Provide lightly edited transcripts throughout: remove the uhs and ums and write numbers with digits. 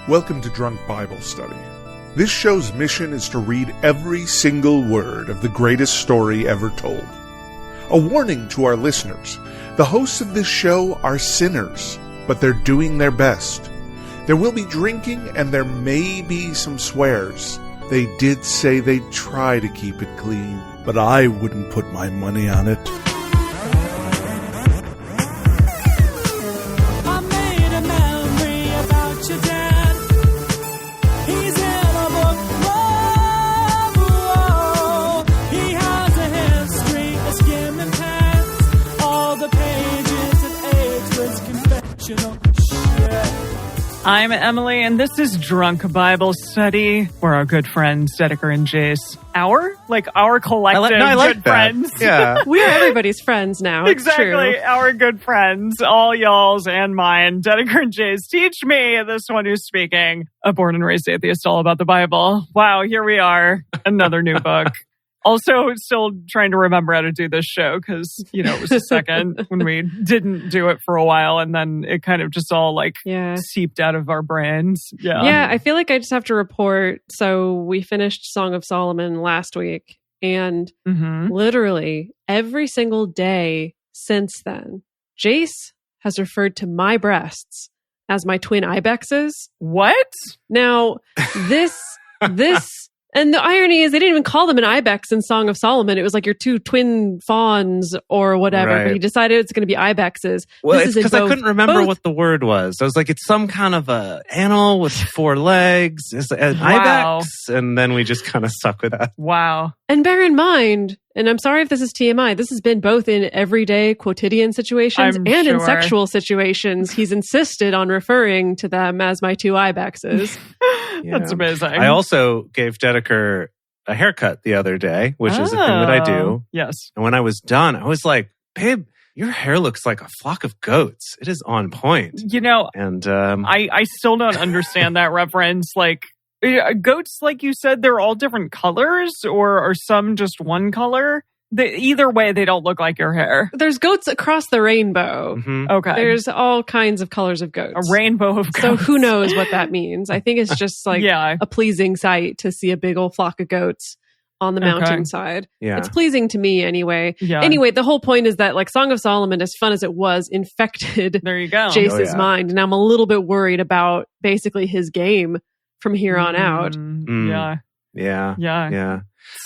Welcome to Drunk Bible Study. This show's mission is to read every single word of the greatest story ever told. A warning to our listeners, the hosts of this show are sinners, but they're doing their best. There will be drinking and there may be some swears. They did say they'd try to keep it clean, but I wouldn't put my money on it. I'm Emily, and this is Drunk Bible Study, where our good friends, Dedeker and Jace, our collective good friends. Yeah. We're everybody's friends now. Exactly. True. Our good friends, all y'all's and mine, Dedeker and Jace, teach me, this one who's speaking, a born and raised atheist, all about the Bible. Wow, here we are, another new book. Also, still trying to remember how to do this show because, it was a second when we didn't do it for a while and then it kind of just all seeped out of our brains. Yeah, I feel like I just have to report. So we finished Song of Solomon last week and literally every single day since then, Jace has referred to my breasts as my twin ibexes. What? Now, this... And the irony is they didn't even call them an ibex in Song of Solomon. It was like your two twin fawns or whatever. Right. But he decided it's going to be ibexes. Well, it's because I couldn't remember what the word was. I was like, it's some kind of a animal with four legs. It's an ibex. And then we just kind of stuck with that. Wow. And bear in mind, and I'm sorry if this is TMI, this has been both in everyday quotidian situations in sexual situations. He's insisted on referring to them as my two ibexes. Yeah. That's amazing. I also gave Dedeker a haircut the other day, which is a thing that I do. Yes. And when I was done, I was like, babe, your hair looks like a flock of goats. It is on point. And I still don't understand that reference. Like, goats, like you said, they're all different colors, or are some just one color? Either way, they don't look like your hair. There's goats across the rainbow. Mm-hmm. Okay. There's all kinds of colors of goats. A rainbow of goats. So who knows what that means? I think it's just like a pleasing sight to see a big old flock of goats on the mountainside. Yeah. It's pleasing to me anyway. Yeah. Anyway, the whole point is that like Song of Solomon, as fun as it was, infected there you go. Jace's mind. And I'm a little bit worried about basically his game from here on out. Yeah.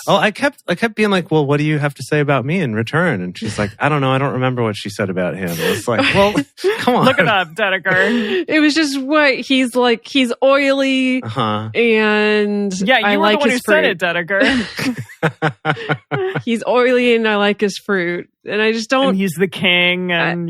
Oh, I kept being like, well, what do you have to say about me in return? And she's like, I don't know. I don't remember what she said about him. It's like, well, come on. Look it up, Dedeker. It was just what he's like. He's oily. And I like the one his who fruit. said it, Dedeker. He's oily and I like his fruit. And I just don't. And he's the king and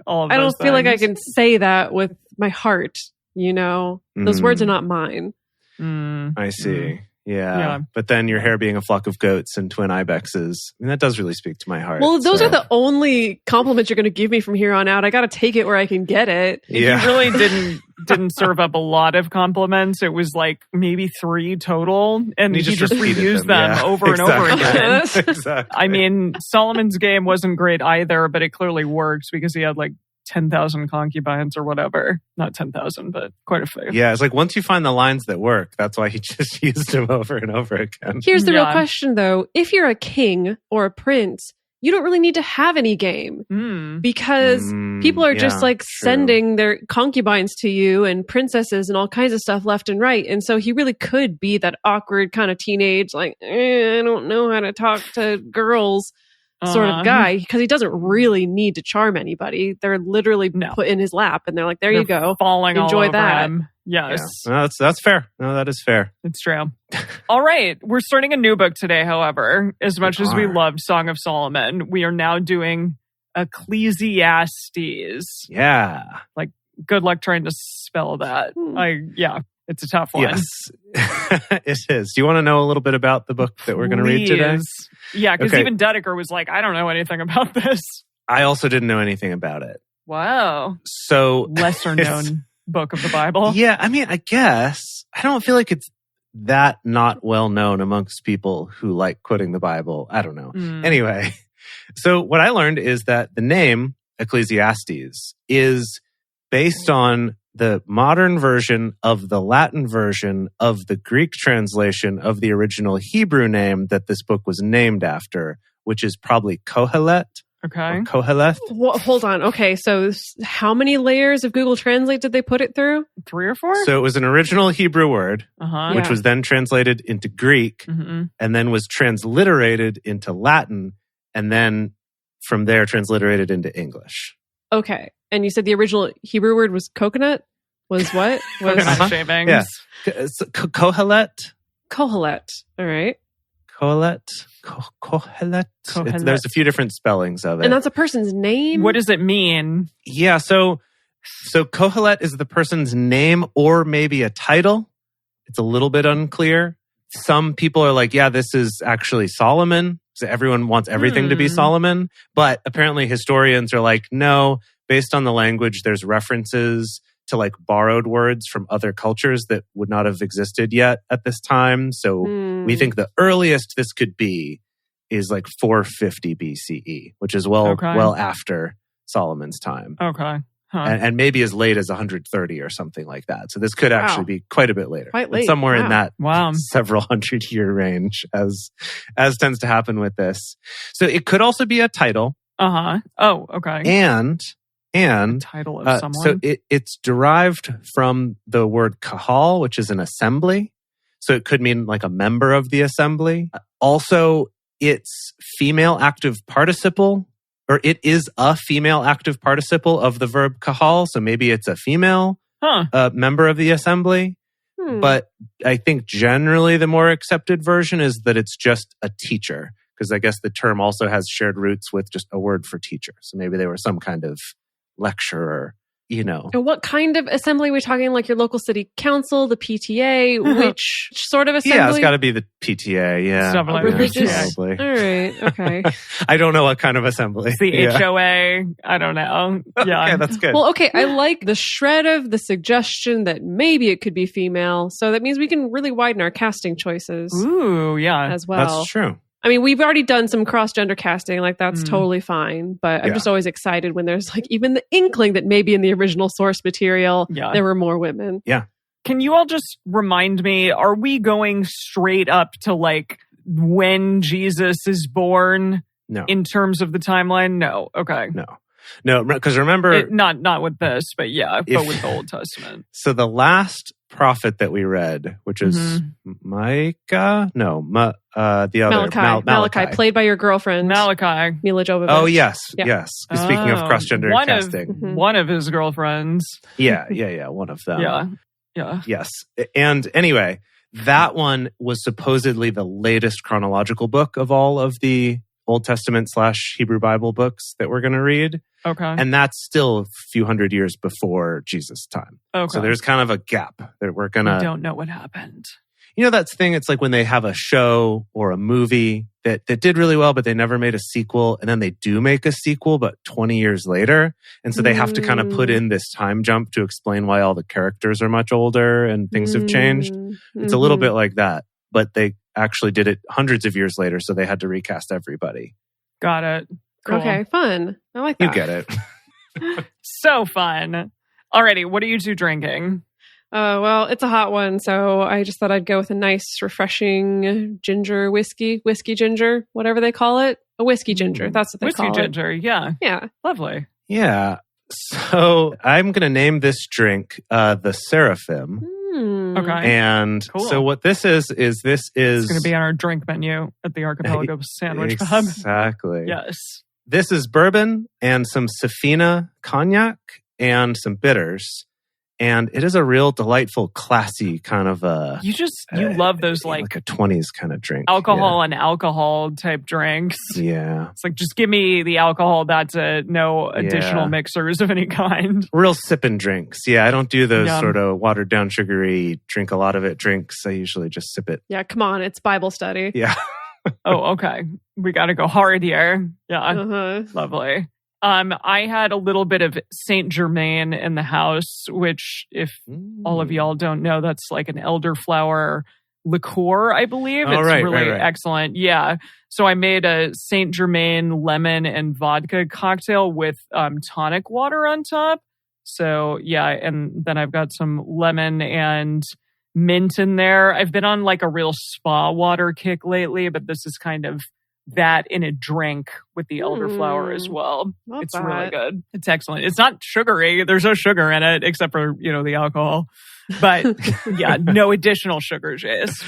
all of those I don't feel things. like I can say that with my heart, Those words are not mine. I see. Yeah. But then your hair being a flock of goats and twin ibexes, that does really speak to my heart. Well, those are the only compliments you're going to give me from here on out. I got to take it where I can get it. Yeah. You really didn't serve up a lot of compliments. It was like maybe 3 total, and he just reused them over and over again. Exactly. I mean, Solomon's game wasn't great either, but it clearly worked because he had like 10,000 concubines or whatever. Not 10,000, but quite a few. Yeah, it's like once you find the lines that work, that's why he just used them over and over again. Here's the real question, though. If you're a king or a prince, you don't really need to have any game because people are just like sending their concubines to you and princesses and all kinds of stuff left and right. And so he really could be that awkward kind of teenage, like, I don't know how to talk to girls sort of guy, because he doesn't really need to charm anybody. They're literally put in his lap and they're like, there you go. Falling Enjoy all over that. him. Yes. Yeah. No, that's fair. No, that is fair. It's true. All right. We're starting a new book today, however. As much as we loved Song of Solomon, we are now doing Ecclesiastes. Yeah. Like, good luck trying to spell that. It's a tough one. Yes, it is. Do you want to know a little bit about the book that we're going to read today? Yeah, because even Dedeker was like, I don't know anything about this. I also didn't know anything about it. Wow. So lesser known book of the Bible. Yeah, I mean, I guess. I don't feel like it's that not well known amongst people who like quoting the Bible. I don't know. Anyway, so what I learned is that the name Ecclesiastes is based on the modern version of the Latin version of the Greek translation of the original Hebrew name that this book was named after, which is probably Kohelet. Okay. Koheleth. Hold on. Okay, so how many layers of Google Translate did they put it through? 3 or 4? So it was an original Hebrew word, Uh-huh. which was then translated into Greek, and then was transliterated into Latin, and then from there transliterated into English. Okay. And you said the original Hebrew word was coconut? Was what? Was Coconut shavings. Yeah. So, Kohelet. Kohelet. All right. Kohelet. Kohelet. There's a few different spellings of it. And that's a person's name? What does it mean? Yeah, so Kohelet is the person's name or maybe a title. It's a little bit unclear. Some people are like, yeah, this is actually Solomon. So everyone wants everything to be Solomon. But apparently historians are like, no, based on the language, there's references to like borrowed words from other cultures that would not have existed yet at this time. So we think the earliest this could be is like 450 BCE, which is well after Solomon's time. Okay. Huh. And maybe as late as 130 or something like that. So this could actually be quite a bit later. Quite late. Somewhere in that Wow. several hundred year range, as tends to happen with this. So it could also be a title. Uh-huh. Oh, okay. And title of someone. So it's derived from the word kahal, which is an assembly. So it could mean like a member of the assembly. Also, it's female active participle, or it is a female active participle of the verb kahal. So maybe it's a female member of the assembly. But I think generally the more accepted version is that it's just a teacher, because I guess the term also has shared roots with just a word for teacher. So maybe they were some kind of lecturer, you know. And what kind of assembly are we talking? Like your local city council, the PTA, which sort of assembly? Yeah, it's got to be the PTA, yeah. Something like religious. Probably. All right, okay. I don't know what kind of assembly. It's the HOA. I don't know. Yeah. Okay, that's good. Well, okay, I like the shred of the suggestion that maybe it could be female. So that means we can really widen our casting choices. Ooh, yeah. As well. That's true. I mean, we've already done some cross-gender casting, like that's totally fine. But I'm just always excited when there's like even the inkling that maybe in the original source material, there were more women. Yeah. Can you all just remind me, are we going straight up to like when Jesus is born? No. In terms of the timeline? No. Okay. No, because remember... not with this, but but with the Old Testament. So the last prophet that we read, which is Micah? No, the other. Malachi, played by your girlfriend. Malachi. Mila Jovovich. Oh, yes. Speaking of cross-gender casting. One of his girlfriends. Yeah, one of them. Yeah. Yes. And anyway, that one was supposedly the latest chronological book of all of the Old Testament / Hebrew Bible books that we're going to read. Okay. And that's still a few hundred years before Jesus' time. Okay. So there's kind of a gap that we're going to... We don't know what happened. You know that thing, it's like when they have a show or a movie that did really well, but they never made a sequel, and then they do make a sequel, but 20 years later. And so they have to kind of put in this time jump to explain why all the characters are much older and things have changed. It's a little bit like that, but they actually did it hundreds of years later, so they had to recast everybody. Got it. Cool. Okay, fun. I like that. You get it. So fun. Alrighty, what are you two drinking? Well, it's a hot one, so I just thought I'd go with a nice, refreshing ginger whiskey ginger, whatever they call it. A whiskey ginger. That's what they call it. Whiskey ginger, yeah. Yeah. Lovely. Yeah. So I'm going to name this drink the Seraphim. Okay. And so what this is it's going to be on our drink menu at the Archipelago Sandwich Pub. Exactly. Yes. This is bourbon and some Safina cognac and some bitters. And it is a real delightful, classy kind of you love those like a 20s kind of drink. Alcohol and alcohol type drinks. Yeah. It's like, just give me the alcohol. That's no additional mixers of any kind. Real sipping drinks. Yeah, I don't do those sort of watered down, sugary, drink a lot of it drinks. I usually just sip it. Yeah, come on. It's Bible study. Yeah. Oh, okay. We got to go hard here. Yeah. Lovely. I had a little bit of Saint Germain in the house, which, if all of y'all don't know, that's like an elderflower liqueur, I believe. It's really excellent. Yeah. So I made a Saint Germain lemon and vodka cocktail with tonic water on top. So yeah, and then I've got some lemon and mint in there. I've been on like a real spa water kick lately, but this is kind of that in a drink with the elderflower as well. It's really good. It's excellent. It's not sugary. There's no sugar in it except for, the alcohol. But yeah, no additional sugar, Jace.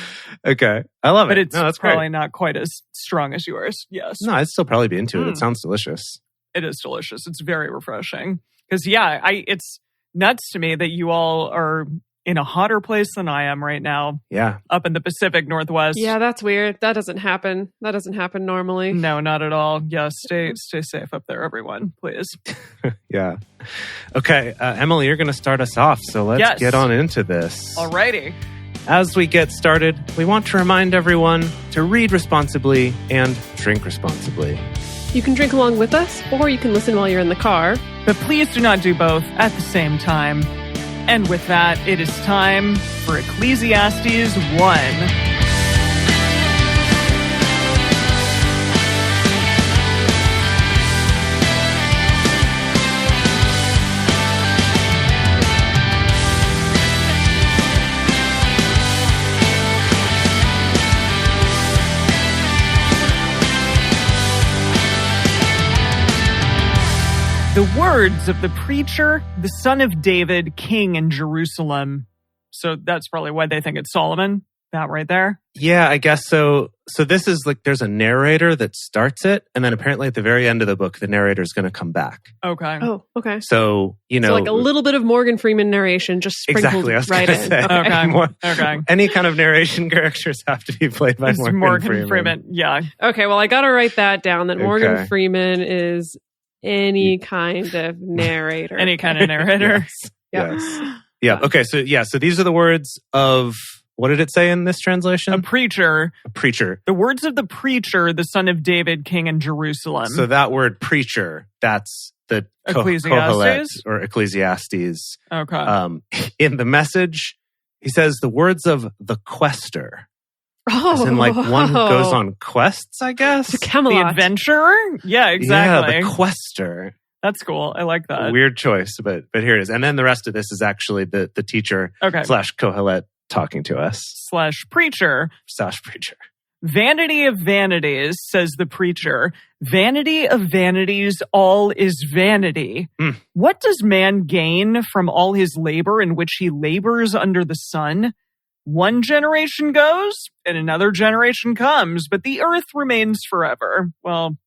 Okay. I love it. But it's that's probably great. not quite as strong as yours. Yes. No, I'd still probably be into it. It sounds delicious. It is delicious. It's very refreshing. Because it's nuts to me that you all are in a hotter place than I am right now. Yeah. Up in the Pacific Northwest. Yeah, that's weird. That doesn't happen. That doesn't happen normally. No, not at all. Yeah, stay safe up there, everyone, please. Yeah. Okay, Emily, you're going to start us off, so let's get on into this. Alrighty. As we get started, we want to remind everyone to read responsibly and drink responsibly. You can drink along with us, or you can listen while you're in the car. But please do not do both at the same time. And with that, it is time for Ecclesiastes 1. The words of the preacher, the son of David, king in Jerusalem. So that's probably why they think it's Solomon. That right there. Yeah, I guess so. So this is like, there's a narrator that starts it. And then apparently at the very end of the book, the narrator is going to come back. Okay. Oh, okay. So, So like a little bit of Morgan Freeman narration just sprinkled right in. Say, okay. Any kind of narration characters have to be played by Morgan Freeman. Yeah. Okay, well, I got to write that down, that Morgan Freeman is any kind of narrator. Any kind of narrator. Yes. Yeah. Okay. So these are the words of, what did it say in this translation? A preacher. A preacher. The words of the preacher, the son of David, king in Jerusalem. So that word preacher, that's the Kohelet or Ecclesiastes. Okay. In the Message, he says the words of the quester. Oh, as in like one goes on quests, I guess. To Camelot. The adventurer? Yeah, exactly. Yeah, the quester. That's cool. I like that. Weird choice, but here it is. And then the rest of this is actually the teacher / Kohelet talking to us. / preacher. / preacher. Vanity of vanities, says the preacher. Vanity of vanities, all is vanity. What does man gain from all his labor in which he labors under the sun? One generation goes, and another generation comes, but the earth remains forever. Well,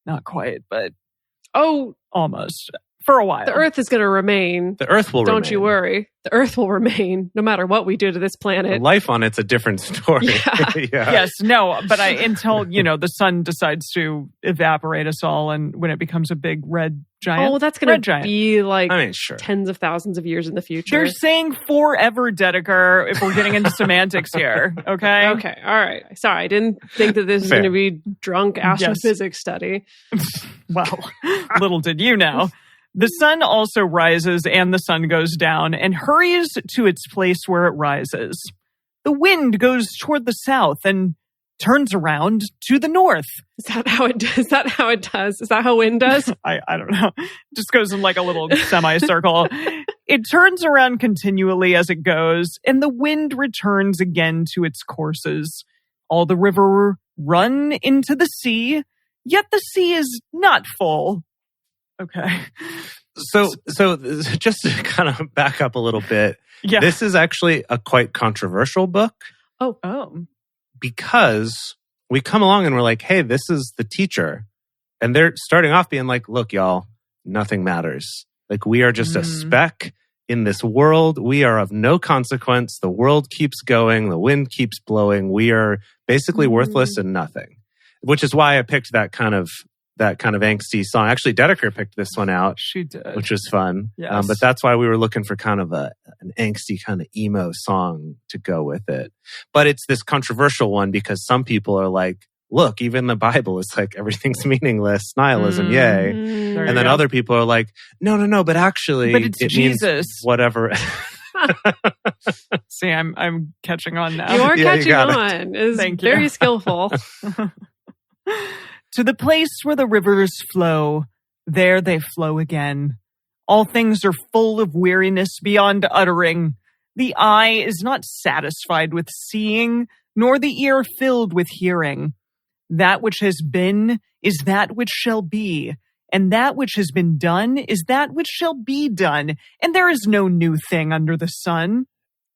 not quite, but almost. For a while. The earth is going to remain. The earth will remain. Don't you worry. The earth will remain no matter what we do to this planet. The life on it's a different story. Yeah. Yes, no, but until, the sun decides to evaporate us all and when it becomes a big red giant. Oh, that's going to be like sure. Tens of thousands of years in the future. They're saying forever, Dedeker, if we're getting into semantics here. Okay? Okay. All right. Sorry. I didn't think that this was going to be drunk astrophysics study. Well, little did you know. The sun also rises and the sun goes down and hurries to its place where it rises. The wind goes toward the south and turns around to the north. Is that how it does? Is that how wind does? I don't know. It just goes in like a little semicircle. It turns around continually as it goes, and the wind returns again to its courses. All the river run into the sea, yet the sea is not full. Okay. So just to kind of back up a little bit, this is actually a quite controversial book. Oh. Because we come along and we're like, hey, this is the teacher. And they're starting off being like, look, y'all, nothing matters. Like, we are just a speck in this world. We are of no consequence. The world keeps going. The wind keeps blowing. We are basically worthless and nothing. Which is why I picked that kind of angsty song. Actually, Dedeker picked this one out. She did. Which was fun. Yes. But that's why we were looking for kind of an angsty kind of emo song to go with it. But it's this controversial one because some people are like, look, even the Bible is like, everything's meaningless, nihilism, yay. And then other people are like, no, but actually, but it's Jesus. Means whatever. See, I'm catching on now. You are catching on. It's very skillful. To the place where the rivers flow, there they flow again. All things are full of weariness beyond uttering. The eye is not satisfied with seeing, nor the ear filled with hearing. That which has been is that which shall be, and that which has been done is that which shall be done, and there is no new thing under the sun.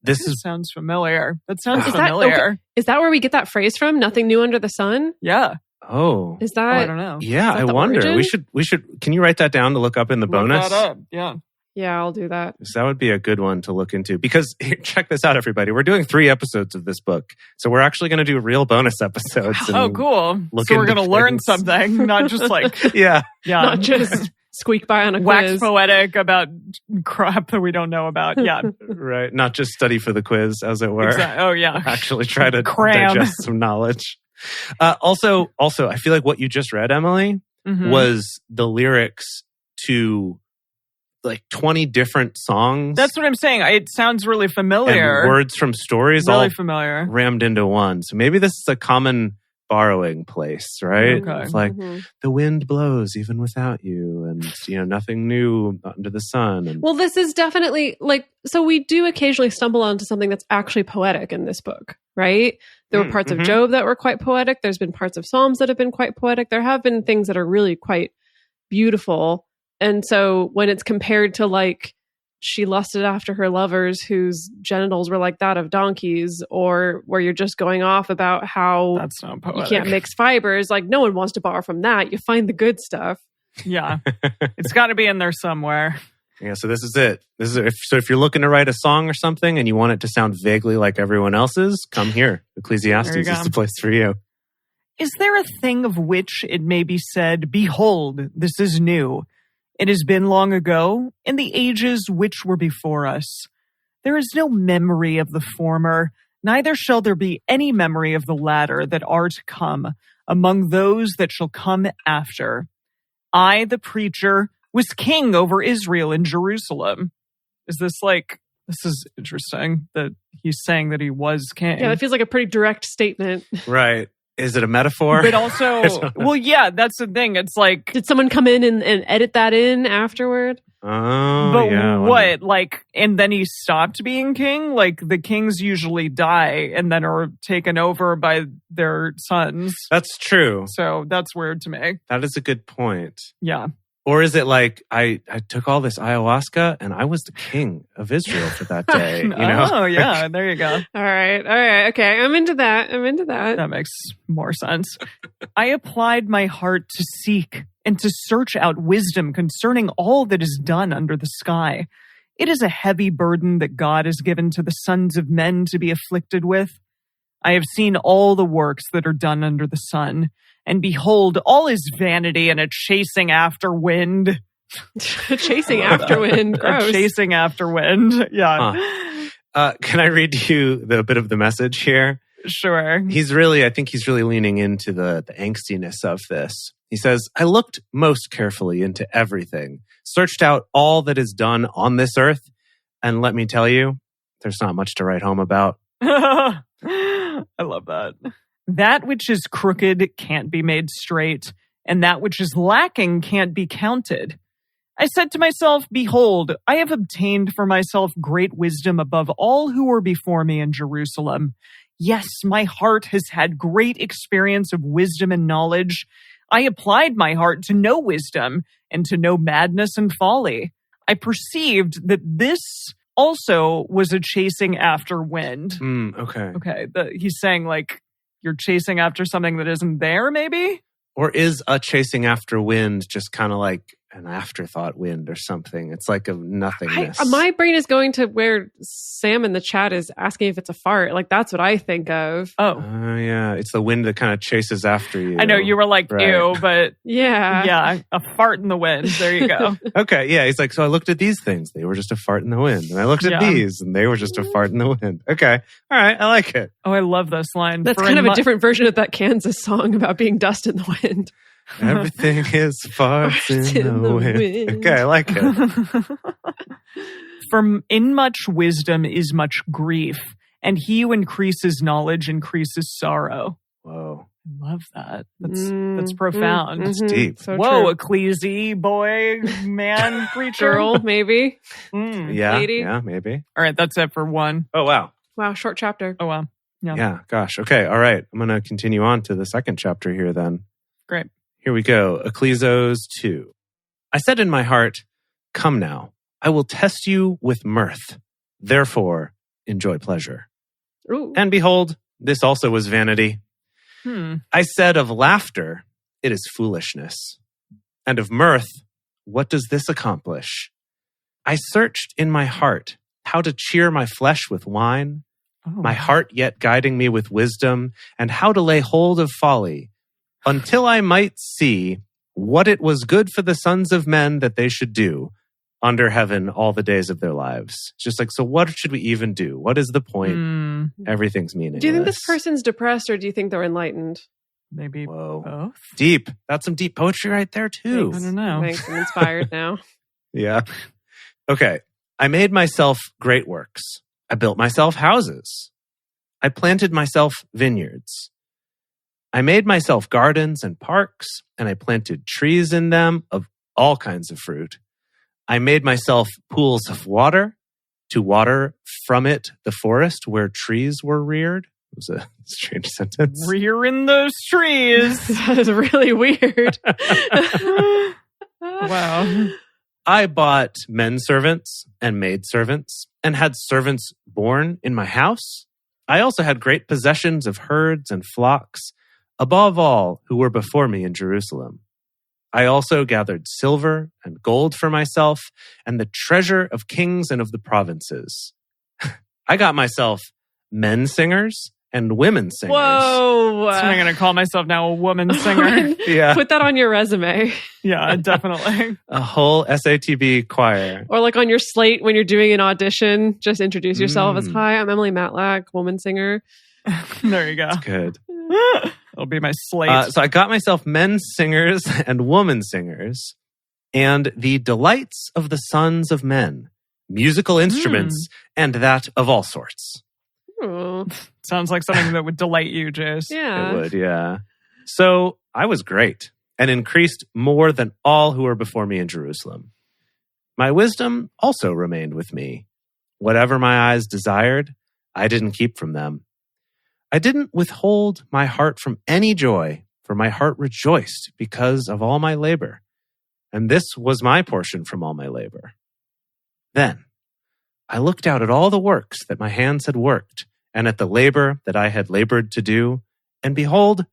This sounds familiar. That sounds familiar. Okay. Is that where we get that phrase from? Nothing new under the sun? Yeah. Oh. Is that? I don't know. Yeah, I wonder. Origin? We should. Can you write that down to look up in the bonus? Look that up. Yeah. Yeah, I'll do that. So that would be a good one to look into because check this out, everybody. We're doing 3 episodes of this book. So we're actually going to do real bonus episodes. Oh, cool. So we're going to learn something, not just like... yeah. Not just squeak by on a wax quiz. poetic about crap that we don't know about. Yeah. Right. Not just study for the quiz, as it were. Exactly. Oh, yeah. Actually try to Cram. digest some knowledge. Also, I feel like what you just read, Emily, was the lyrics to... like 20 different songs. That's what I'm saying. It sounds really familiar. And words from stories really all familiar. Rammed into one. So maybe this is a common borrowing place, right? Okay. It's like the wind blows even without you and nothing new under the sun. And, well, this is definitely so we do occasionally stumble onto something that's actually poetic in this book, right? There were parts of Job that were quite poetic. There's been parts of Psalms that have been quite poetic. There have been things that are really quite beautiful. And so when it's compared to like she lusted after her lovers whose genitals were like that of donkeys, or where you're just going off about how that's not poetic. You can't mix fibers, like no one wants to borrow from that. You find the good stuff. Yeah. It's got to be in there somewhere. Yeah, so this is it. So if you're looking to write a song or something and you want it to sound vaguely like everyone else's, come here. Ecclesiastes is the place for you. Is there a thing of which it may be said, behold, this is new? It has been long ago, in the ages which were before us. There is no memory of the former, neither shall there be any memory of the latter that are to come, among those that shall come after. I, the preacher, was king over Israel in Jerusalem. Is this is interesting that he's saying that he was king. Yeah, it feels like a pretty direct statement. Right. Is it a metaphor? But also, well, yeah, that's the thing. It's like... Did someone come in and edit that in afterward? Oh, but yeah. What? Like, and then he stopped being king? Like, the kings usually die and then are taken over by their sons. That's true. So that's weird to me. That is a good point. Yeah. Or is it like, I took all this ayahuasca and I was the king of Israel for that day? Oh, yeah. There you go. All right. Okay. I'm into that. That makes more sense. I applied my heart to seek and to search out wisdom concerning all that is done under the sky. It is a heavy burden that God has given to the sons of men to be afflicted with. I have seen all the works that are done under the sun. And behold, all is vanity and a chasing after wind. Chasing after wind. Gross. Chasing after wind. Yeah. Can I read you the bit of the message here? Sure. I think he's really leaning into the angstiness of this. He says, I looked most carefully into everything, searched out all that is done on this earth, and let me tell you, there's not much to write home about. I love that. That which is crooked can't be made straight, and that which is lacking can't be counted. I said to myself, behold, I have obtained for myself great wisdom above all who were before me in Jerusalem. Yes, my heart has had great experience of wisdom and knowledge. I applied my heart to know wisdom and to know madness and folly. I perceived that this also was a chasing after wind. Okay. He's saying like, you're chasing after something that isn't there, maybe? Or is a chasing after wind just kind of like an afterthought wind or something? It's like a nothingness. My brain is going to where Sam in the chat is asking if it's a fart. Like, that's what I think of. Oh. Yeah. It's the wind that kind of chases after you. I know you were like, right. Ew, but... Yeah. Yeah, a fart in the wind. There you go. Okay, yeah. He's like, so I looked at these things. They were just a fart in the wind. And I looked at these, and they were just a fart in the wind. Okay. All right. I like it. Oh, I love this line. That's kind of a different version of that Kansas song about being dust in the wind. Everything is farts in the wind. Okay, I like it. For in much wisdom is much grief, and he who increases knowledge increases sorrow. Whoa. I love that. That's profound. It's deep. So Whoa, true. Ecclesi, boy, man, creature. Girl, maybe. Yeah, Lady. yeah, maybe. All right, that's it for one. Oh, wow. Wow, short chapter. Oh, wow. Yeah, gosh. Okay, all right. I'm going to continue on to the second chapter here then. Great. Here we go. Ecclesiastes 2. I said in my heart, come now, I will test you with mirth. Therefore, enjoy pleasure. Ooh. And behold, this also was vanity. I said of laughter, it is foolishness. And of mirth, what does this accomplish? I searched in my heart how to cheer my flesh with wine, my heart yet guiding me with wisdom, and how to lay hold of folly, until I might see what it was good for the sons of men that they should do under heaven all the days of their lives. Just like, so what should we even do? What is the point? Everything's meaningless. Do you think this person's depressed or do you think they're enlightened? Maybe both. Deep. That's some deep poetry right there, too. I don't know. Thanks, I'm inspired now. Yeah. Okay. I made myself great works. I built myself houses. I planted myself vineyards. I made myself gardens and parks, and I planted trees in them of all kinds of fruit. I made myself pools of water to water from it the forest where trees were reared. It was a strange sentence. Rearing those trees. That is really weird. Wow. I bought men servants and maid servants and had servants born in my house. I also had great possessions of herds and flocks, above all who were before me in Jerusalem. I also gathered silver and gold for myself and the treasure of kings and of the provinces. I got myself men singers and women singers. Whoa. So I'm going to call myself now a woman singer. Yeah. Put that on your resume. Yeah, definitely. A whole SATB choir. Or like on your slate when you're doing an audition, just introduce yourself as, hi, I'm Emily Matlack, woman singer. There you go. Good. It'll be my slate. So I got myself men singers and woman singers and the delights of the sons of men, musical instruments, and that of all sorts. Oh. Sounds like something that would delight you, Jace. Yeah. It would, yeah. So I was great and increased more than all who were before me in Jerusalem. My wisdom also remained with me. Whatever my eyes desired, I didn't keep from them. I didn't withhold my heart from any joy, for my heart rejoiced because of all my labor. And this was my portion from all my labor. Then I looked out at all the works that my hands had worked, and at the labor that I had labored to do, and behold,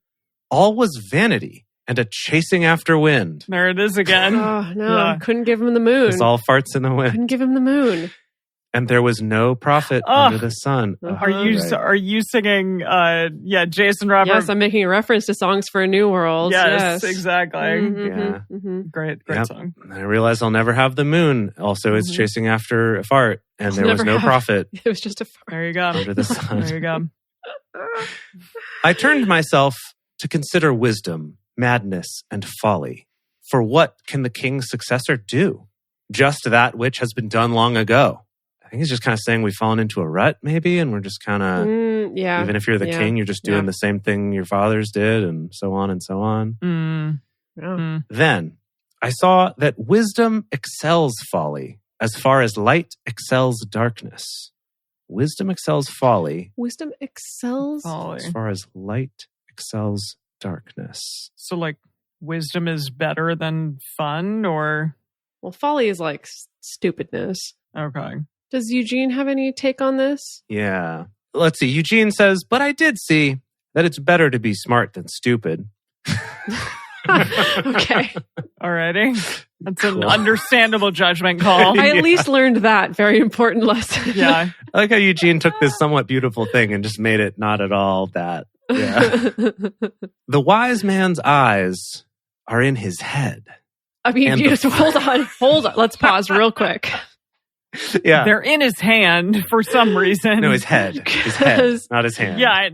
all was vanity and a chasing after wind. There it is again. Oh, no. Yeah. Couldn't give him the moon. It's all farts in the wind. Couldn't give him the moon. And there was no profit under the sun. Are you singing, Jason Robert? Yes, I'm making a reference to Songs for a New World. Yes, exactly. Yeah. Great song. I realized I'll never have the moon. Also, it's chasing after a fart, and there was no profit It was just a fart. There you go. under the sun. There you go. I turned myself to consider wisdom, madness, and folly. For what can the king's successor do? Just that which has been done long ago. I think he's just kind of saying we've fallen into a rut, maybe, and we're just kind of, even if you're the king, you're just doing the same thing your fathers did, and so on and so on. Then I saw that wisdom excels folly as far as light excels darkness. Wisdom excels folly. Wisdom excels as far as light excels darkness. So, like, wisdom is better than fun, or? Well, folly is like stupidness. Okay. Does Eugene have any take on this? Yeah. Let's see. Eugene says, but I did see that it's better to be smart than stupid. Okay. Alrighty. That's an understandable judgment call. I at least learned that very important lesson. Yeah. I like how Eugene took this somewhat beautiful thing and just made it not at all that. Yeah. The wise man's eyes are in his head. I mean, hold on. Let's pause real quick. Yeah. They're in his hand for some reason. No, his head. His head, not his hand. Yeah, I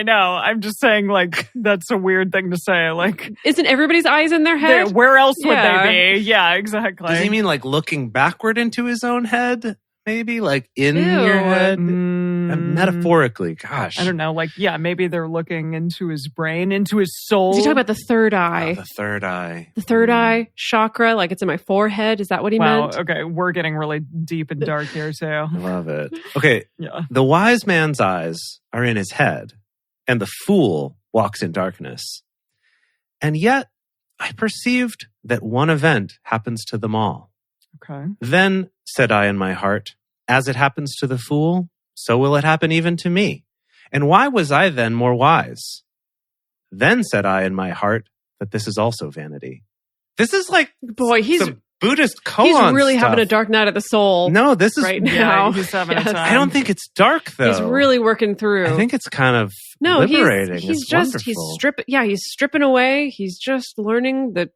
know. I'm just saying, like, that's a weird thing to say. Like, isn't everybody's eyes in their head? Where else would they be? Yeah, exactly. Does he mean like looking backward into his own head? maybe like in your head. Metaphorically, gosh. I don't know. Like, yeah, maybe they're looking into his brain, into his soul. Is he talking about the third eye? Oh, the third eye. The third eye chakra, like it's in my forehead. Is that what he meant? Okay, we're getting really deep and dark here too. I love it. Okay, yeah. The wise man's eyes are in his head, and the fool walks in darkness. And yet, I perceived that one event happens to them all. Okay. Then, said I in my heart, as it happens to the fool, so will it happen even to me. And why was I then more wise? Then said I in my heart that this is also vanity. This is like, boy, he's some Buddhist koan He's really stuff. having a dark night of the soul. No, this is right now. He's having a time. I don't think it's dark though. He's really working through. I think it's kind of liberating. He's stripping away. He's just learning the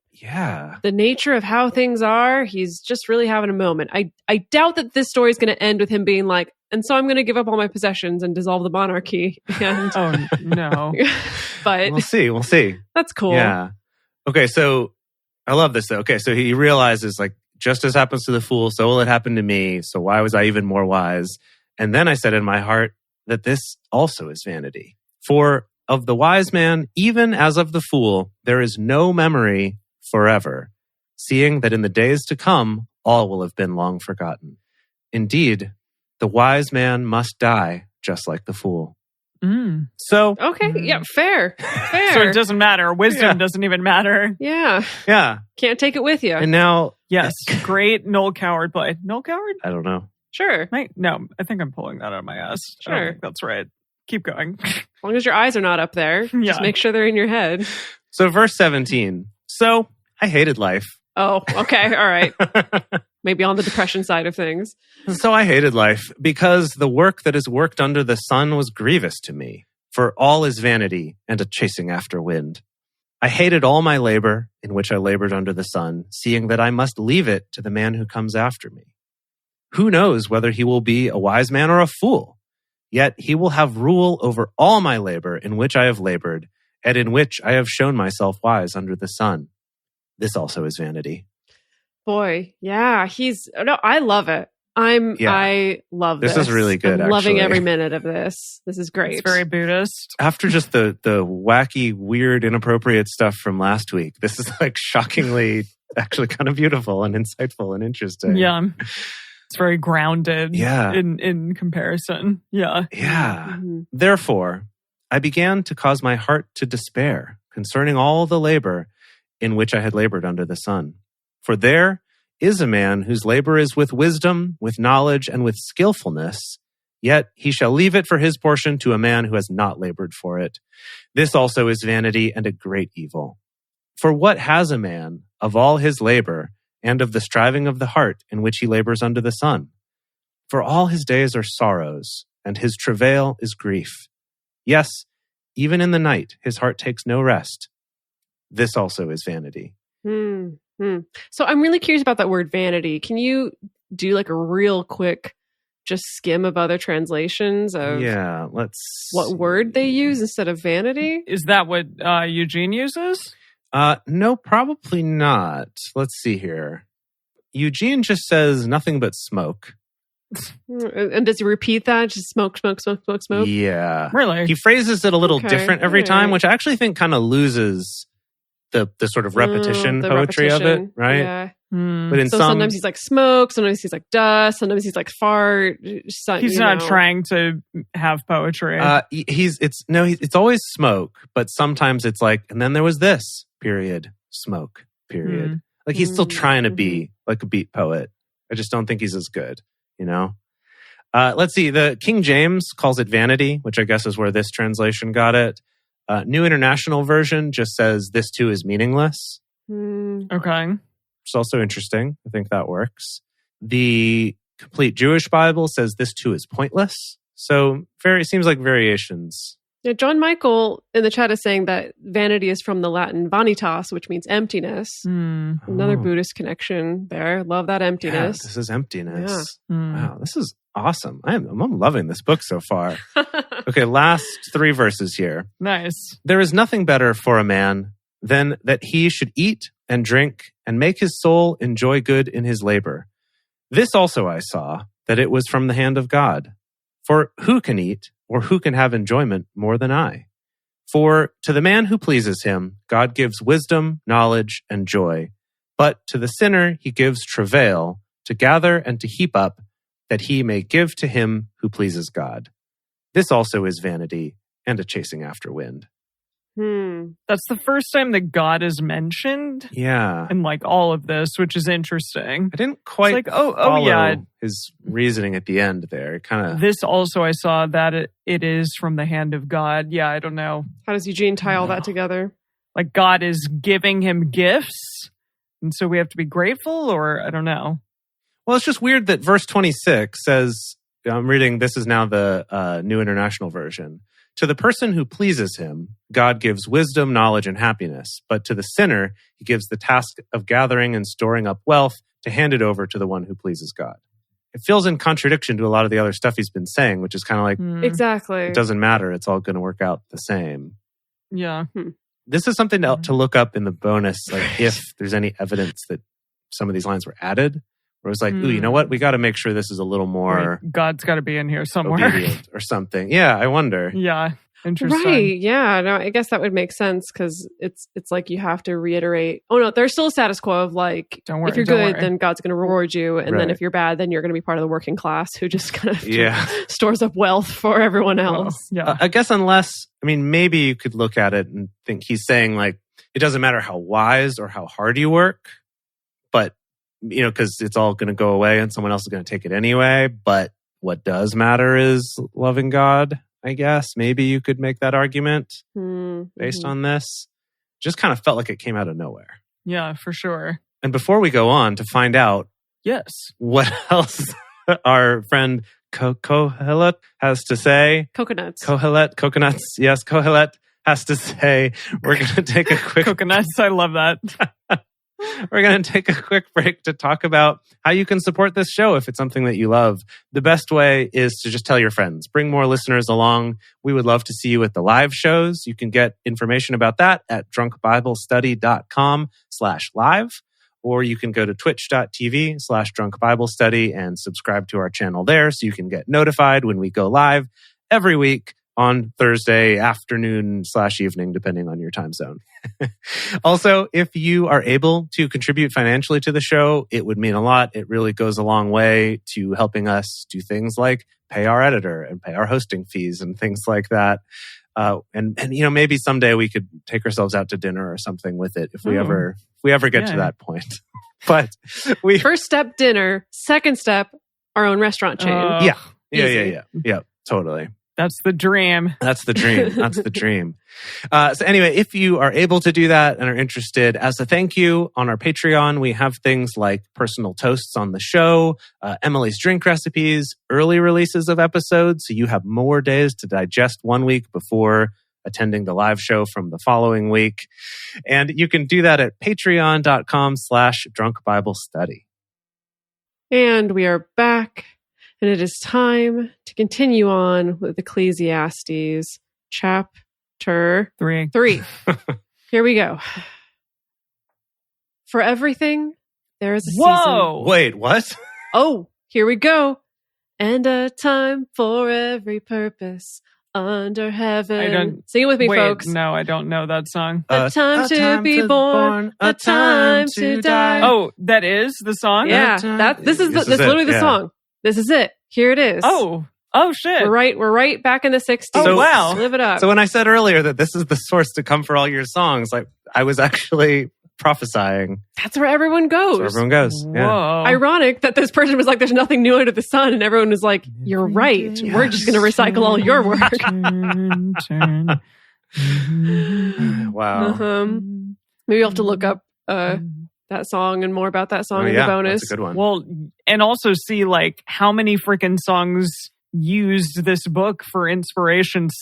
nature of how things are. He's just really having a moment. I doubt that this story is going to end with him being like, and so I'm going to give up all my possessions and dissolve the monarchy. And, oh no! But we'll see. That's cool. Yeah. Okay, so I love this though. Okay, so he realizes like, just as happens to the fool, so will it happen to me. So why was I even more wise? And then I said in my heart that this also is vanity. For of the wise man, even as of the fool, there is no memory forever, seeing that in the days to come, all will have been long forgotten. Indeed, the wise man must die just like the fool. So okay, yeah, fair. So it doesn't matter. Wisdom doesn't even matter. Yeah. Can't take it with you. And now, yes, great Noel Coward play. Noel Coward? I don't know. Sure. No, I think I'm pulling that out of my ass. Sure, I don't think that's right. Keep going. As long as your eyes are not up there, just make sure they're in your head. So verse 17. So I hated life. Oh, okay, all right. Maybe on the depression side of things. So I hated life, because the work that is worked under the sun was grievous to me, for all is vanity and a chasing after wind. I hated all my labor, in which I labored under the sun, seeing that I must leave it to the man who comes after me. Who knows whether he will be a wise man or a fool? Yet he will have rule over all my labor in which I have labored, and in which I have shown myself wise under the sun. This also is vanity. Boy, yeah, I love it. I love this. This is really good. I'm loving every minute of this. This is great. It's very Buddhist. After just the wacky, weird, inappropriate stuff from last week, this is like shockingly actually kind of beautiful and insightful and interesting. Yeah. It's very grounded in comparison. Yeah. Yeah. Mm-hmm. Therefore, I began to cause my heart to despair concerning all the labor in which I had labored under the sun. For there is a man whose labor is with wisdom, with knowledge, and with skillfulness, yet he shall leave it for his portion to a man who has not labored for it. This also is vanity and a great evil. For what has a man of all his labor and of the striving of the heart in which he labors under the sun? For all his days are sorrows, and his travail is grief. Yes, even in the night his heart takes no rest. This also is vanity. So I'm really curious about that word vanity. Can you do like a real quick just skim of other translations of what word they use instead of vanity? Is that what Eugene uses? No, probably not. Let's see here. Eugene just says nothing but smoke. And does he repeat that? Just smoke, smoke, smoke, smoke, smoke? Yeah. Really? He phrases it a little different every time, which I actually think kind of loses the sort of repetition poetry of it, right? Yeah. But sometimes he's like smoke, sometimes he's like dust, sometimes he's like fart. He's not trying to have poetry. It's always smoke, but sometimes it's like, and then there was this period, smoke period. Like he's still trying to be like a beat poet. I just don't think he's as good, you know? Let's see. The King James calls it vanity, which I guess is where this translation got it. New International Version just says this too is meaningless. Okay. It's also interesting. I think that works. The Complete Jewish Bible says this too is pointless. So it seems like variations. Yeah, John Michael in the chat is saying that vanity is from the Latin vanitas, which means emptiness. Another Buddhist connection there. Love that emptiness. Yeah, this is emptiness. Yeah. Wow, this is awesome. I'm loving this book so far. Okay, last 3 verses here. Nice. There is nothing better for a man than that he should eat and drink and make his soul enjoy good in his labor. This also I saw, that it was from the hand of God. For who can eat, or who can have enjoyment more than I? For to the man who pleases him, God gives wisdom, knowledge, and joy. But to the sinner he gives travail, to gather and to heap up, that he may give to him who pleases God. This also is vanity and a chasing after wind. That's the first time that God is mentioned. Yeah. In like all of this, which is interesting. I didn't quite follow his reasoning at the end there. Kind of. This also, I saw that it is from the hand of God. Yeah, I don't know. How does Eugene tie all that together? Like God is giving him gifts, and so we have to be grateful, or I don't know. Well, it's just weird that verse 26 says, I'm reading, this is now the New International Version. To the person who pleases him, God gives wisdom, knowledge, and happiness. But to the sinner, he gives the task of gathering and storing up wealth to hand it over to the one who pleases God. It feels in contradiction to a lot of the other stuff he's been saying, which is kind of like, exactly. It doesn't matter. It's all going to work out the same. Yeah. This is something to look up in the bonus, like if there's any evidence that some of these lines were added. Where it was like, ooh, you know what? We got to make sure this is a little more... God's got to be in here somewhere. Obedient or something. Yeah, I wonder. Yeah, interesting. Right, yeah. No, I guess that would make sense because it's like you have to reiterate, oh no, there's still a status quo of like, don't worry, if you're good, then God's going to reward you. And then if you're bad, then you're going to be part of the working class who just kind of stores up wealth for everyone else. Yeah. I guess maybe you could look at it and think he's saying like, it doesn't matter how wise or how hard you work, but because it's all going to go away and someone else is going to take it anyway. But what does matter is loving God, I guess. Maybe you could make that argument based on this. Just kind of felt like it came out of nowhere. Yeah, for sure. And before we go on to find out what else our friend Kohelet has to say. Coconuts. Coconuts. Yes, Kohelet has to say. We're going to take a quick... Coconuts, I love that. We're going to take a quick break to talk about how you can support this show if it's something that you love. The best way is to just tell your friends. Bring more listeners along. We would love to see you at the live shows. You can get information about that at drunkbiblestudy.com/live, or you can go to twitch.tv/drunkbiblestudy and subscribe to our channel there so you can get notified when we go live every week on Thursday afternoon/evening, depending on your time zone. Also, if you are able to contribute financially to the show, it would mean a lot. It really goes a long way to helping us do things like pay our editor and pay our hosting fees and things like that. And maybe someday we could take ourselves out to dinner or something with it if we ever get to that point. But first step, dinner. Second step, our own restaurant chain. Yeah, totally. That's the dream. That's the dream. So anyway, if you are able to do that and are interested, as a thank you on our Patreon, we have things like personal toasts on the show, Emily's drink recipes, early releases of episodes. So you have more days to digest 1 week before attending the live show from the following week. And you can do that at patreon.com/drunkbiblestudy. And we are back. And it is time to continue on with Ecclesiastes chapter 3. Here we go. For everything, there is a season. Wait, what? Oh, here we go. And a time for every purpose under heaven. Sing it with me, folks. No, I don't know that song. A time to be born, a time to die. Oh, that is the song? Yeah, that's literally the song. This is it. Here it is. Oh shit. We're right back in the 60s. Oh, wow. Live it up. So when I said earlier that this is the source to come for all your songs, like I was actually prophesying. That's where everyone goes. Yeah. Whoa. Ironic that this person was like, there's nothing new under the sun. And everyone was like, you're right. Yes. We're just going to recycle all your work. Wow. Maybe you'll have to look up that song and more about that song in the bonus. That's a good one. Well, and also see like how many freaking songs used this book for inspiration /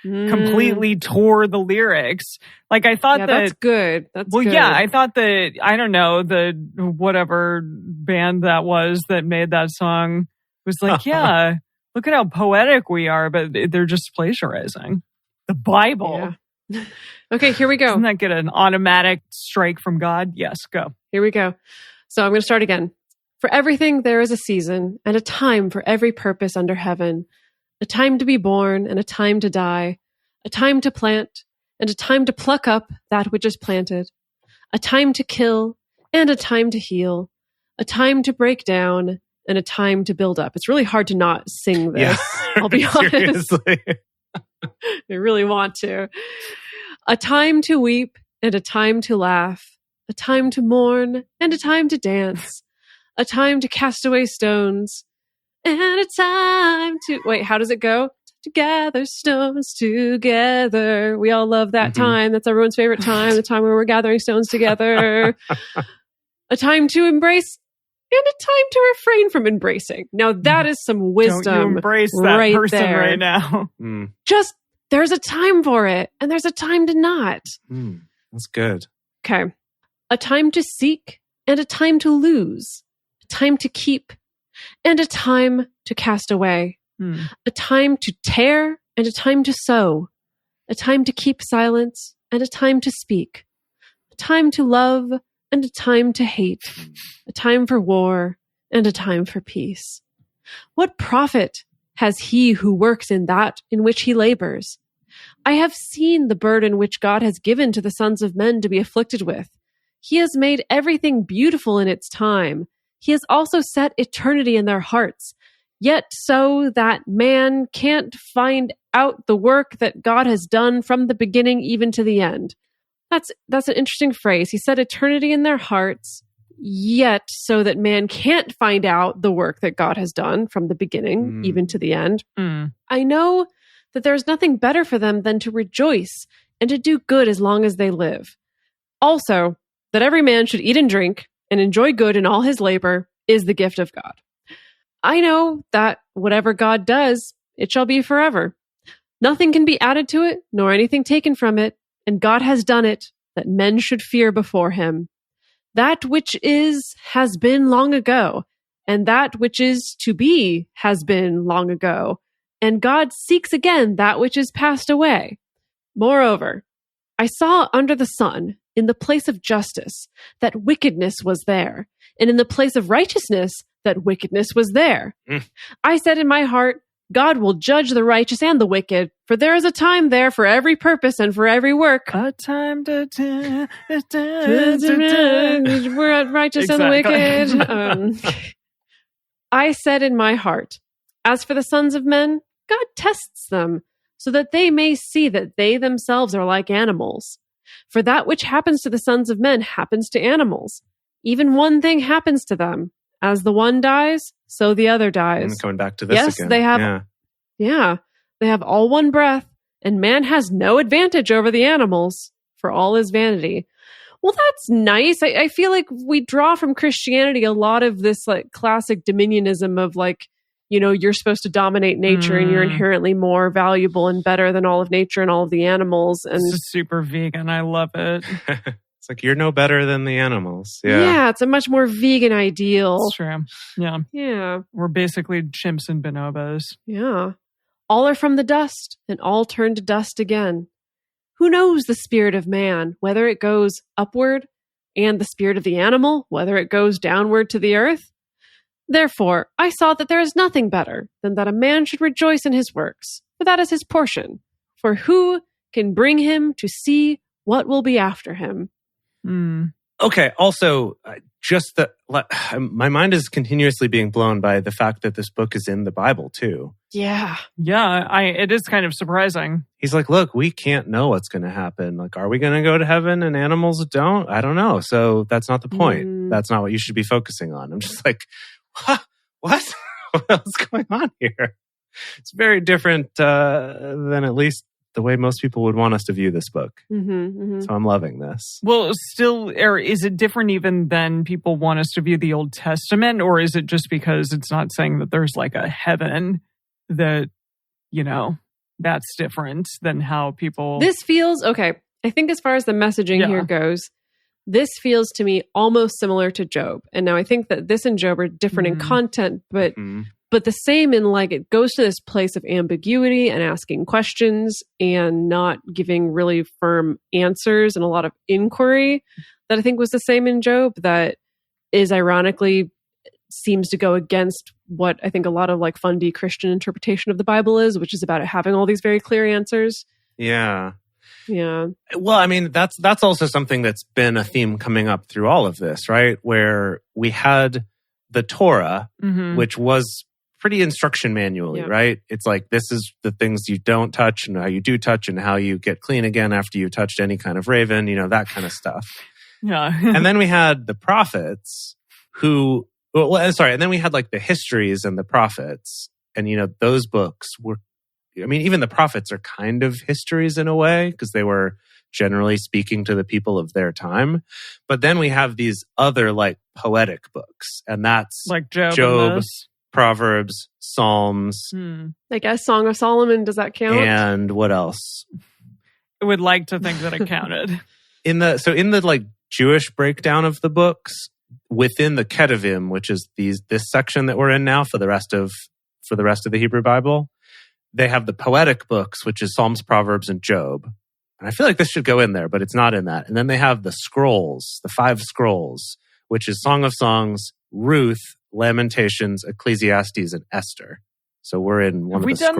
completely tore the lyrics. Like I thought that's good. Good. Yeah, I thought that, I don't know, the whatever band that was that made that song was like, yeah, look at how poetic we are, but they're just plagiarizing the Bible. Yeah. Okay, here we go. Doesn't that get an automatic strike from God? Yes, go. Here we go. So I'm going to start again. For everything there is a season, and a time for every purpose under heaven, a time to be born, and a time to die, a time to plant, and a time to pluck up that which is planted, a time to kill, and a time to heal, a time to break down, and a time to build up. It's really hard to not sing this, Yeah. I'll be honest. Seriously. I really want to. A time to weep, and a time to laugh, a time to mourn, and a time to dance, a time to cast away stones, and a time to... Wait, how does it go? To gather stones together. We all love that time. That's everyone's favorite time, the time where we're gathering stones together. A time to embrace and a time to refrain from embracing. Now that is some wisdom. Don't you embrace that right person there. right now. Just, there's a time for it, and there's a time to not. That's good. Okay. A time to seek and a time to lose. A time to keep and a time to cast away. A time to tear and a time to sow. A time to keep silence and a time to speak. A time to love and a time to hate. A time for war and a time for peace. What profit has he who works in that in which he labors? I have seen the burden which God has given to the sons of men to be afflicted with. He has made everything beautiful in its time. He has also set eternity in their hearts, yet so that man can't find out the work that God has done from the beginning even to the end. That's an interesting phrase. He set eternity in their hearts, yet so that man can't find out the work that God has done from the beginning even to the end. I know that there is nothing better for them than to rejoice and to do good as long as they live. Also, that every man should eat and drink and enjoy good in all his labor is the gift of God. I know that whatever God does, it shall be forever. Nothing can be added to it, nor anything taken from it, and God has done it, that men should fear before him. That which is has been long ago, and that which is to be has been long ago, and God seeks again that which is passed away. Moreover, I saw under the sun, in the place of justice, that wickedness was there, and in the place of righteousness, that wickedness was there. I said in my heart, God will judge the righteous and the wicked, for there is a time there for every purpose and for every work. A time to... We're at righteous and the wicked. I said in my heart, as for the sons of men, God tests them, so that they may see that they themselves are like animals. For that which happens to the sons of men happens to animals. Even one thing happens to them. As the one dies, so the other dies. And coming back to this again. They have, they have all one breath, and man has no advantage over the animals, for all is vanity. Well, that's nice. I feel like we draw from Christianity a lot of this like classic dominionism of like, you know, you're supposed to dominate nature and you're inherently more valuable and better than all of nature and all of the animals. And it's super vegan. I love it. It's like, you're no better than the animals. Yeah, it's a much more vegan ideal. It's true. Yeah. Yeah. We're basically chimps and bonobos. Yeah. All are from the dust, and all turn to dust again. Who knows the spirit of man, whether it goes upward, and the spirit of the animal, whether it goes downward to the earth? Therefore, I saw that there is nothing better than that a man should rejoice in his works, for that is his portion. For who can bring him to see what will be after him? Okay. Also, just my mind is continuously being blown by the fact that this book is in the Bible too. Yeah. Yeah. It is kind of surprising. He's like, look, we can't know what's going to happen. Like, are we going to go to heaven and animals don't? I don't know. So that's not the point. That's not what you should be focusing on. I'm just like, what? What's going on here? It's very different than at least the way most people would want us to view this book. So I'm loving this. Well, still, is it different even than people want us to view the Old Testament? Or is it just because it's not saying that there's like a heaven that, you know, that's different than how people... This feels, okay, I think as far as the messaging here goes, this feels to me almost similar to Job. And now I think that this and Job are different in content, but the same in like it goes to this place of ambiguity and asking questions and not giving really firm answers and a lot of inquiry that I think was the same in Job, that is ironically seems to go against what I think a lot of like fundy Christian interpretation of the Bible is, which is about it having all these very clear answers. Yeah. Yeah. Well, I mean, that's also something that's been a theme coming up through all of this, right? Where we had the Torah, which was pretty instruction manually, right? It's like, this is the things you don't touch and how you do touch and how you get clean again after you touched any kind of raven, that kind of stuff. Yeah. And then we had the prophets and then we had like the histories and the prophets. And, those books were, even the prophets are kind of histories in a way because they were generally speaking to the people of their time. But then we have these other like poetic books, and that's like Job, Proverbs, Psalms. I guess Song of Solomon, does that count? And what else? I would like to think that it counted. in the like Jewish breakdown of the books, within the Ketuvim, which is this section that we're in now for the rest of the Hebrew Bible, they have the poetic books, which is Psalms, Proverbs, and Job. And I feel like this should go in there, but it's not in that. And then they have the scrolls, the 5 scrolls, which is Song of Songs, Ruth, Lamentations, Ecclesiastes, and Esther. So we're in one of the scrolls.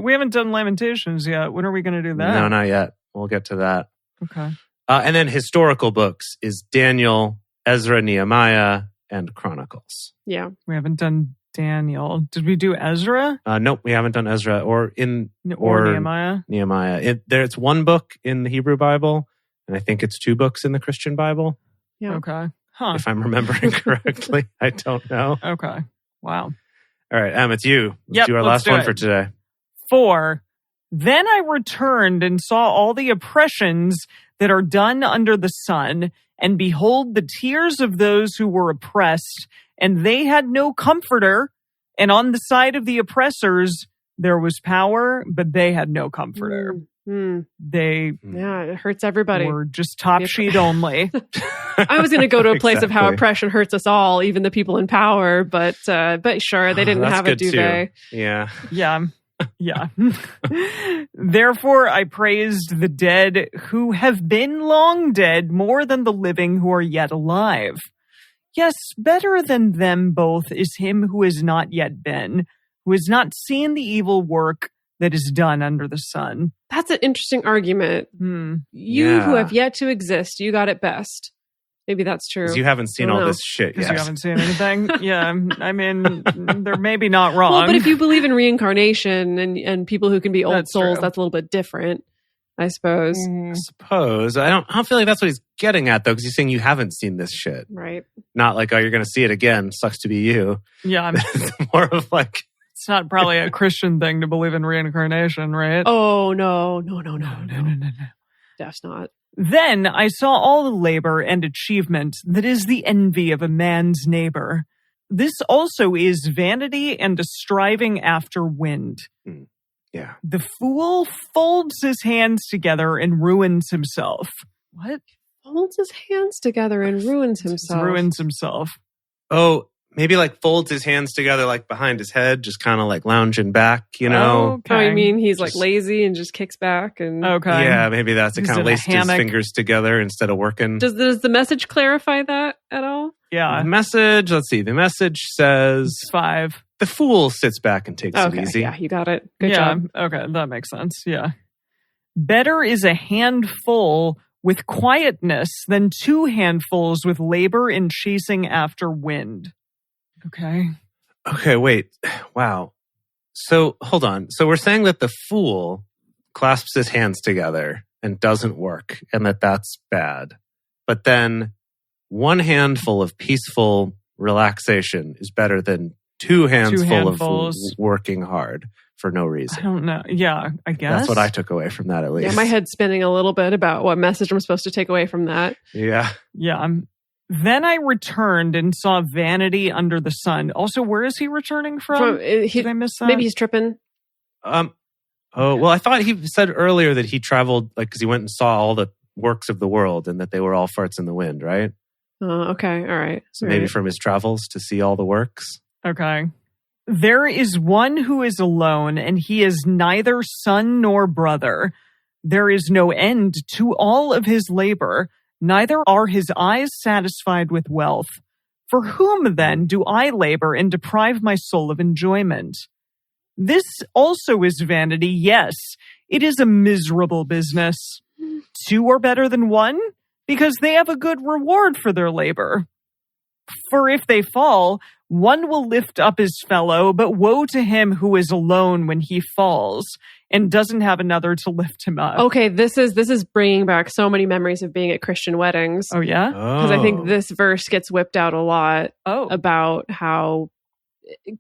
We haven't done Lamentations yet. When are we going to do that? No, not yet. We'll get to that. Okay. And then historical books is Daniel, Ezra, Nehemiah, and Chronicles. Yeah. We haven't done Daniel. Did we do Ezra? Nope, we haven't done Ezra or Nehemiah. Nehemiah. It's one book in the Hebrew Bible, and I think it's 2 books in the Christian Bible. Yeah. Okay. Huh. If I'm remembering correctly. I don't know. Okay. Wow. All right, it's you. Let's do our last one for today. 4. Then I returned and saw all the oppressions that are done under the sun, and behold, the tears of those who were oppressed, and they had no comforter. And on the side of the oppressors, there was power, but they had no comforter. It hurts everybody. Were just top sheet only. I was going to go to a place of how oppression hurts us all, even the people in power. But sure, they didn't have it, do they? Yeah. Yeah. Yeah. Therefore, I praised the dead who have been long dead more than the living who are yet alive. Yes, better than them both is him who has not yet been, who has not seen the evil work that is done under the sun. That's an interesting argument. You who have yet to exist, you got it best. Maybe that's true. Because you haven't seen all this shit yet. You haven't seen anything? Yeah. I mean, they're maybe not wrong. Well, but if you believe in reincarnation and people who can be old souls, true. That's a little bit different, I suppose. I don't feel like that's what he's getting at, though, because he's saying you haven't seen this shit. Right. Not like, you're going to see it again. Sucks to be you. Yeah. It's more of like... It's not probably a Christian thing to believe in reincarnation, right? Oh, no. That's not. Then I saw all the labor and achievement that is the envy of a man's neighbor. This also is vanity and a striving after wind. Yeah. The fool folds his hands together and ruins himself. What? Folds his hands together and ruins himself. Oh, maybe like folds his hands together like behind his head, just kind of like lounging back, know? Okay. Oh, I mean, he's like lazy and just kicks back and... Okay. Yeah, maybe that's it. Kind of laced his fingers together instead of working. Does the message clarify that at all? Yeah. The message says... 5. The fool sits back and takes it easy. Yeah, you got it. Good job. Okay, that makes sense. Yeah. Better is a handful with quietness than 2 handfuls with labor in chasing after wind. Okay, wait. Wow. So, hold on. So we're saying that the fool clasps his hands together and doesn't work, and that's bad. But then 1 handful of peaceful relaxation is better than 2 handfuls of working hard for no reason. I don't know. Yeah, I guess. That's what I took away from that, at least. Yeah, my head's spinning a little bit about what message I'm supposed to take away from that. Yeah. Yeah, Then I returned and saw vanity under the sun. Also, where is he returning from? Did I miss that? Maybe he's tripping. Well, I thought he said earlier that he traveled, because he went and saw all the works of the world and that they were all farts in the wind, right? Okay, all right. So maybe from his travels to see all the works. Okay. There is one who is alone, and he is neither son nor brother. There is no end to all of his labor. Neither are his eyes satisfied with wealth. For whom then do I labor and deprive my soul of enjoyment? This also is vanity, yes, it is a miserable business. 2 are better than 1, because they have a good reward for their labor. For if they fall, one will lift up his fellow, but woe to him who is alone when he falls and doesn't have another to lift him up. Okay, this is bringing back so many memories of being at Christian weddings. Oh, yeah? Because I think this verse gets whipped out a lot about how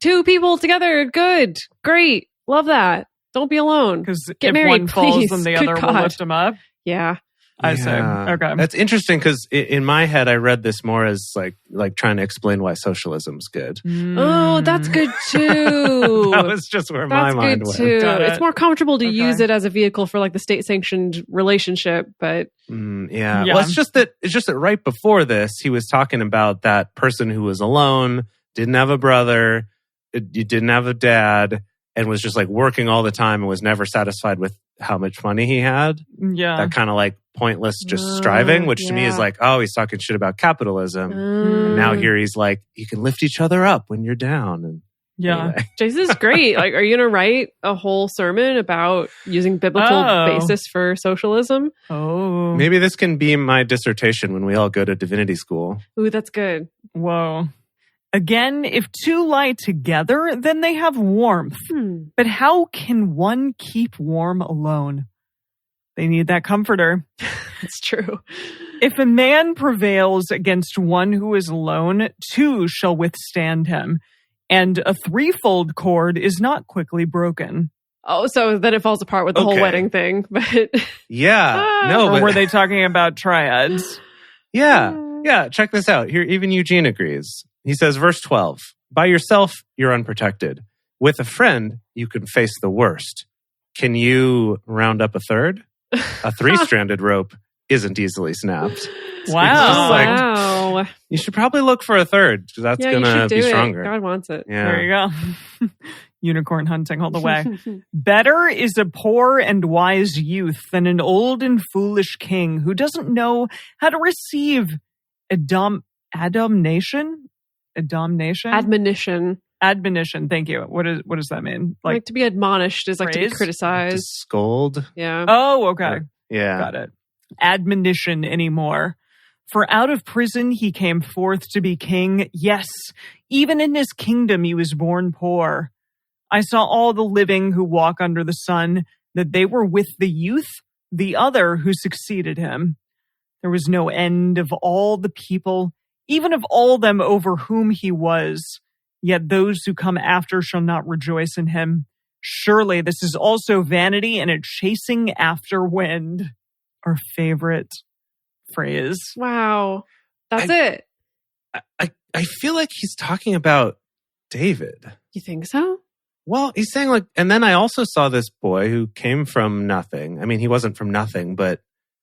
2 people together, good, great, love that. Don't be alone. Because get if married, one falls, please. then the Good other God. will lift him up. Yeah. I see. Okay. That's interesting because in my head, I read this more as like trying to explain why socialism's good. Oh, that's good too. That was just where my mind went. That's good too. It's more comfortable to Okay. use it as a vehicle for like the state-sanctioned relationship, but Yeah. Well, it's just that right before this, he was talking about that person who was alone, didn't have a brother, you didn't have a dad, and was just like working all the time and was never satisfied with how much money he had. Yeah. That kind of like pointless just striving, which to me is like, oh, he's talking shit about capitalism. And now here he's like, you can lift each other up when you're down. And anyway. Jason is great. Like, are you going to write a whole sermon about using biblical basis for socialism? Oh. Maybe this can be my dissertation when we all go to divinity school. Ooh, that's good. Whoa. Again, if 2 lie together, then they have warmth. But how can one keep warm alone? They need that comforter. It's true. If a man prevails against one who is alone, 2 shall withstand him. And a 3-fold cord is not quickly broken. Oh, so then it falls apart with the whole wedding thing. But yeah. Or were they talking about triads? Yeah. Check this out. Here, even Eugene agrees. He says, verse 12, by yourself, you're unprotected. With a friend, you can face the worst. Can you round up a third? A 3-stranded rope isn't easily snapped. Wow. You should probably look for a third because that's going to be stronger. God wants it. Yeah. There you go. Unicorn hunting all the way. Better is a poor and wise youth than an old and foolish king who doesn't know how to receive admonition. Admonition. Thank you. What does that mean? Like to be admonished is like praise? to be criticized. To scold. Yeah. Oh, okay. Yeah. Got it. Admonition anymore. For out of prison he came forth to be king. Yes, even in his kingdom he was born poor. I saw all the living who walk under the sun, that they were with the youth, the other who succeeded him. There was no end of all the people, even of all them over whom he was. Yet those who come after shall not rejoice in him. Surely this is also vanity and a chasing after wind. Our favorite phrase. Wow. That's it. I feel like he's talking about David. You think so? Well, he's saying like, and then I also saw this boy who came from nothing. I mean, he wasn't from nothing, but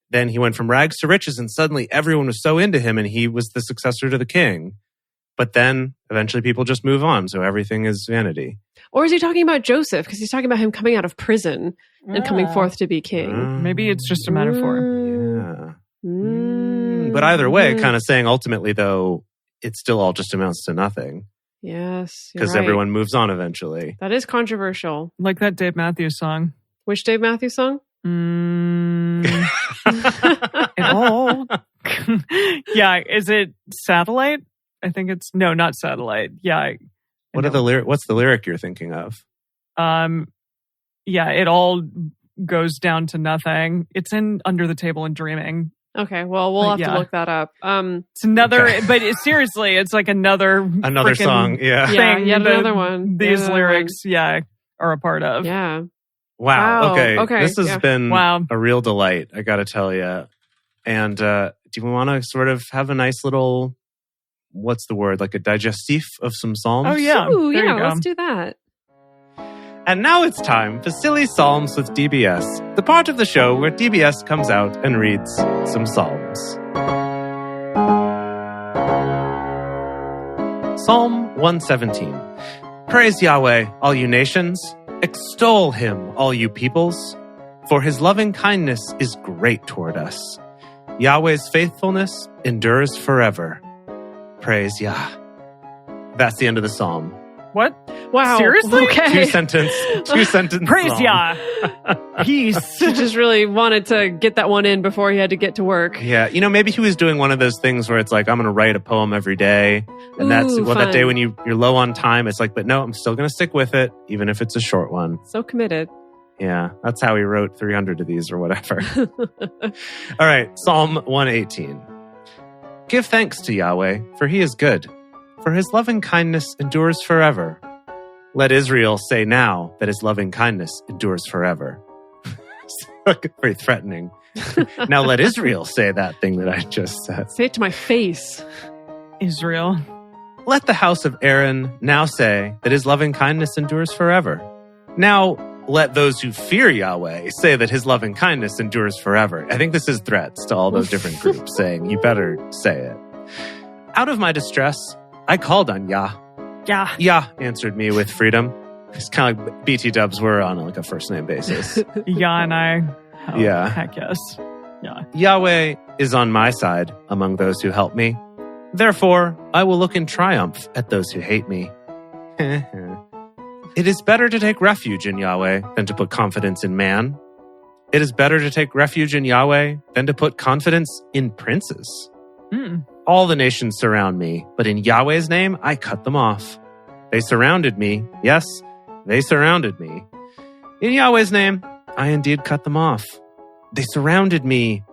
then he went from rags to riches and suddenly everyone was so into him and he was the successor to the king. But then eventually people just move on. So everything is vanity. Or is he talking about Joseph? Because he's talking about him coming out of prison and coming forth to be king. Maybe it's just a metaphor. Yeah. But either way, kind of saying ultimately, though, it still all just amounts to nothing. Yes. Because everyone moves on eventually. That is controversial. Like that Dave Matthews song. Which Dave Matthews song? It all. Yeah. Is it Satellite? I think it's not Satellite. Yeah. What's the lyric you're thinking of? Yeah, it all goes down to nothing. It's in Under the Table and Dreaming. Okay, well, we'll have to look that up. It's another, but seriously, it's like another song. Yeah, thing yet another one. These lyrics, are a part of. Yeah. Wow. Okay. This has been a real delight. I got to tell you. And do we want to sort of have a nice little, what's the word, like a digestif of some psalms? Oh yeah, ooh, yeah. Let's do that. And now it's time for Silly Psalms with DBS, the part of the show where DBS comes out and reads some psalms. Psalm 117. Praise Yahweh, all you nations. Extol him, all you peoples. For his loving kindness is great toward us. Yahweh's faithfulness endures forever. praise Yah. That's the end of the psalm. What? Wow. Seriously? Okay. Two sentence Praise psalm. Yah. Peace. He just really wanted to get that one in before he had to get to work. Yeah, maybe he was doing one of those things where it's like, I'm going to write a poem every day. And that's Ooh, that day fun. when you're low on time. It's like, but no, I'm still going to stick with it, even if it's a short one. So committed. Yeah, that's how he wrote 300 of these or whatever. All right, Psalm 118. Give thanks to Yahweh, for he is good, for his loving kindness endures forever. Let Israel say now that his loving kindness endures forever. Very threatening. Now let Israel say that thing that I just said. Say it to my face. Israel. Let the house of Aaron now say that his loving kindness endures forever. Now let those who fear Yahweh say that his loving kindness endures forever. I think this is threats to all those different groups saying, you better say it. Out of my distress, I called on Yah. Yeah. Yah answered me with freedom. It's kind of like BT dubs were on like a first name basis. Yeah, and I. Oh, Yeah. Heck yes. Yeah. Yahweh is on my side among those who help me. Therefore, I will look in triumph at those who hate me. It is better to take refuge in Yahweh than to put confidence in man. It is better to take refuge in Yahweh than to put confidence in princes. All the nations surround me, but in Yahweh's name, I cut them off. They surrounded me. Yes, they surrounded me. In Yahweh's name, I indeed cut them off. They surrounded me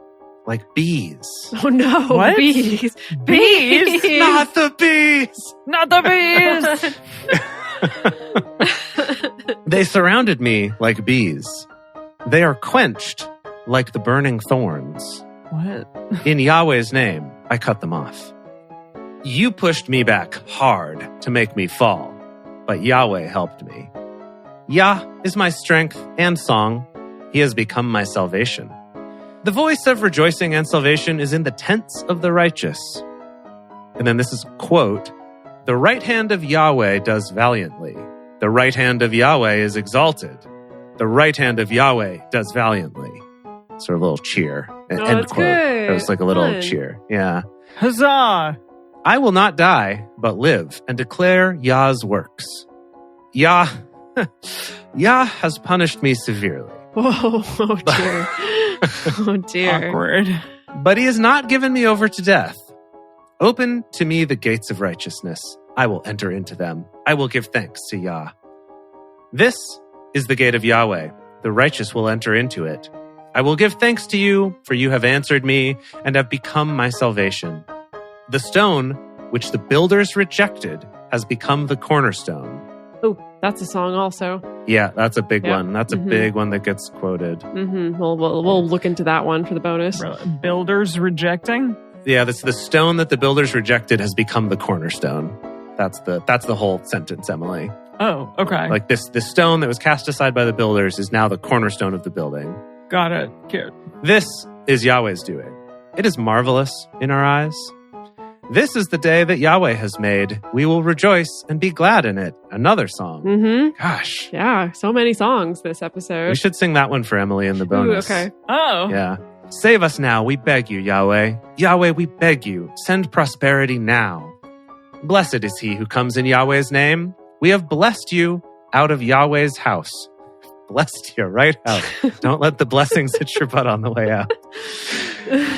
like bees. Oh no. What? Bees. Bees? Not the bees! Not the bees! They surrounded me like bees. They are quenched like the burning thorns. What? In Yahweh's name, I cut them off. You pushed me back hard to make me fall, but Yahweh helped me. Yah is my strength and song. He has become my salvation. The voice of rejoicing and salvation is in the tents of the righteous. And then this is quote, the right hand of Yahweh does valiantly. The right hand of Yahweh is exalted. The right hand of Yahweh does valiantly. Sort of a little cheer. End that's quote. good. It was like a little Fun. cheer. Yeah. Huzzah! I will not die, but live and declare Yah's works. Yah has punished me severely. Whoa, oh dear. Oh dear. Awkward. But he has not given me over to death. Open to me the gates of righteousness. I will enter into them. I will give thanks to Yah. This is the gate of Yahweh. The righteous will enter into it. I will give thanks to you, for you have answered me and have become my salvation. The stone, which the builders rejected, has become the cornerstone. Oh, that's a song also. Yeah, that's a big Yep. one. That's a big one that gets quoted. We'll look into that one for the bonus. Builders rejecting? Yeah, that's the stone that the builders rejected has become the cornerstone. That's the whole sentence, Emily. Oh, okay. Like this stone that was cast aside by the builders is now the cornerstone of the building. Got it. Cute. This is Yahweh's doing. It is marvelous in our eyes. This is the day that Yahweh has made. We will rejoice and be glad in it. Another song. Mm-hmm. Gosh. Yeah, so many songs this episode. We should sing that one for Emily in the bonus. Ooh, okay. Oh. Yeah. Save us now, we beg you, Yahweh. Yahweh, we beg you. Send prosperity now. Blessed is he who comes in Yahweh's name. We have blessed you out of Yahweh's house. Blessed you right out. Don't let the blessings hit your butt on the way out.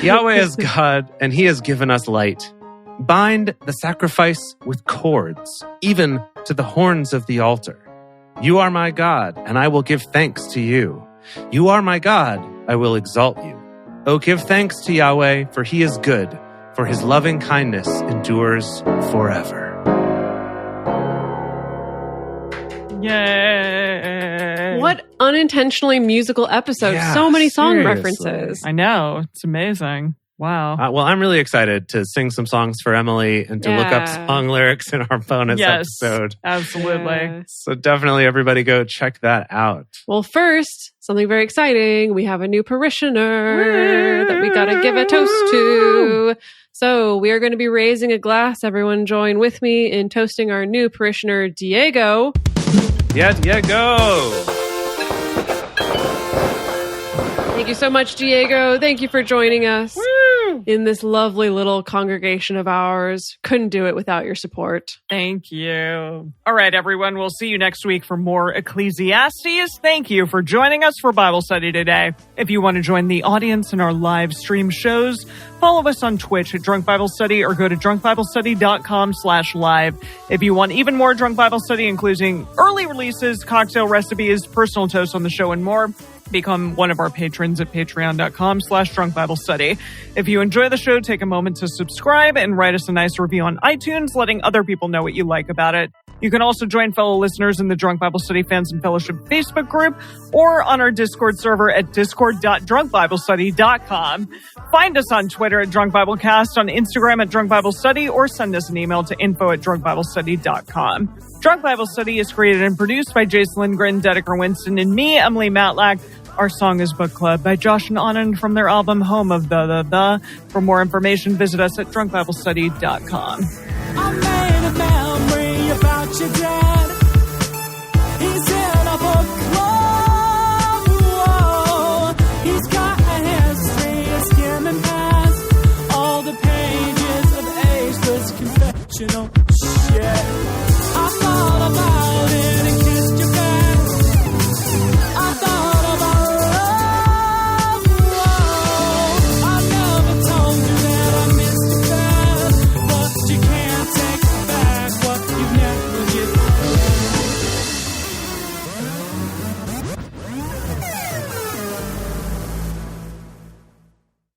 Yahweh is God, and he has given us light. Bind the sacrifice with cords, even to the horns of the altar. You are my God, and I will give thanks to you. You are my God, I will exalt you. Oh, give thanks to Yahweh, for he is good, for his loving kindness endures forever. Yay. What unintentionally musical episode. Yeah, So many song seriously. references. I know. It's amazing. Wow. Well, I'm really excited to sing some songs for Emily and to look up Yeah. song lyrics in our bonus Yes. episode. Absolutely. Yeah. So definitely everybody go check that out. Well, first, something very exciting. We have a new parishioner that we got to give a toast to. So we are going to be raising a glass. Everyone join with me in toasting our new parishioner, Diego. Yeah, go. Thank you so much, Diego. Thank you for joining us. Woo! in this lovely little congregation of ours. Couldn't do it without your support. Thank you. All right, everyone. We'll see you next week for more Ecclesiastes. Thank you for joining us for Bible study today. If you want to join the audience in our live stream shows, follow us on Twitch at Drunk Bible Study or go to drunkbiblestudy.com/live. If you want even more Drunk Bible Study, including early releases, cocktail recipes, personal toast on the show, and more, become one of our patrons at patreon.com/drunkbiblestudy. If you enjoy the show, take a moment to subscribe and write us a nice review on iTunes, letting other people know what you like about it. You can also join fellow listeners in the Drunk Bible Study Fans and Fellowship Facebook group or on our Discord server at discord.drunkbiblestudy.com. Find us on Twitter at Drunk Biblecast, on Instagram at Drunk Bible Study, or send us an email to info@drunkbiblestudy.com. Drunk Bible Study is created and produced by Jace Lindgren, Dedeker Winston, and me, Emily Matlack. Our song is Book Club by Josh and Anand from their album Home of the. For more information, visit us at drunkbiblestudy.com. I made a memory about your dad.